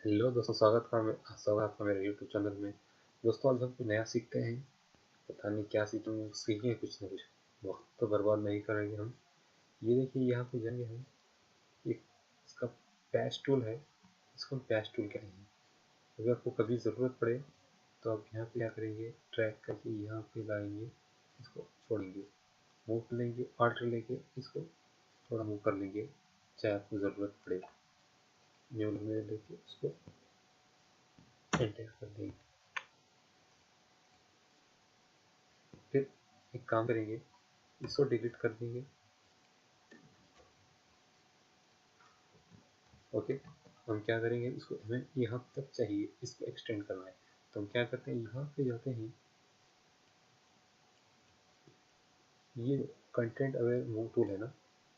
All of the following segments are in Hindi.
हेलो दोस्तों, स्वागत है आपका मेरे यूट्यूब चैनल में। दोस्तों, आज हम कुछ नया सीखते हैं। पता नहीं क्या सीखेंगे कुछ ना कुछ। वक्त तो बर्बाद नहीं करेंगे हम। ये देखिए, यहाँ पे जाएंगे हम। एक इसका पैच टूल है। इसको हम पैच टूल कहेंगे। अगर आपको कभी ज़रूरत पड़े तो आप यहाँ पे क्या करेंगे, ट्रैक करके यहाँ पे लाएंगे, इसको छोड़ेंगे, मूव कर लेंगे, ऑल्टर लेके इसको थोड़ा मूव कर लेंगे, चाहे आपको ज़रूरत पड़े। न्यू में लेके उसको एंटर कर देंगे। फिर एक काम करेंगे, इसको डिलीट कर देंगे। ओके, हम क्या करेंगे, इसको हमें यहाँ तक चाहिए, इसको एक्सटेंड करना है। तो हम क्या करते हैं, यहाँ पे जाते हैं, ये कंटेंट अवेयर मूव टूल है ना,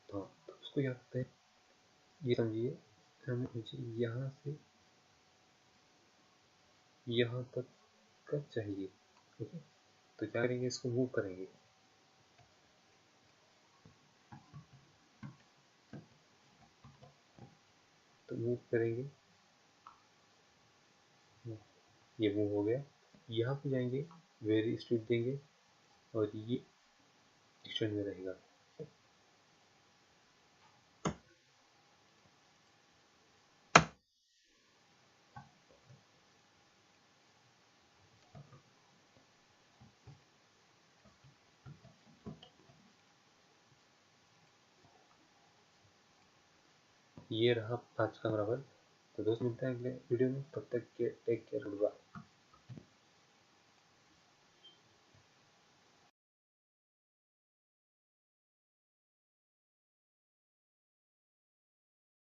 तो उसको क्या करते हैं, ये समझिए, हमें मुझे यहाँ से यहाँ तक का चाहिए। ओके, तो क्या करेंगे, इसको मूव करेंगे। तो मूव करेंगे, ये मूव हो गया। यहाँ पे जाएंगे, वेरी स्ट्रिक्ट देंगे और ये एक्सटेंड में रहेगा। ये रहा आज का हमारा वर्क। तो दोस्त, मिलते हैं अगले वीडियो में, तब तक के टेक केयर, गुड बाय।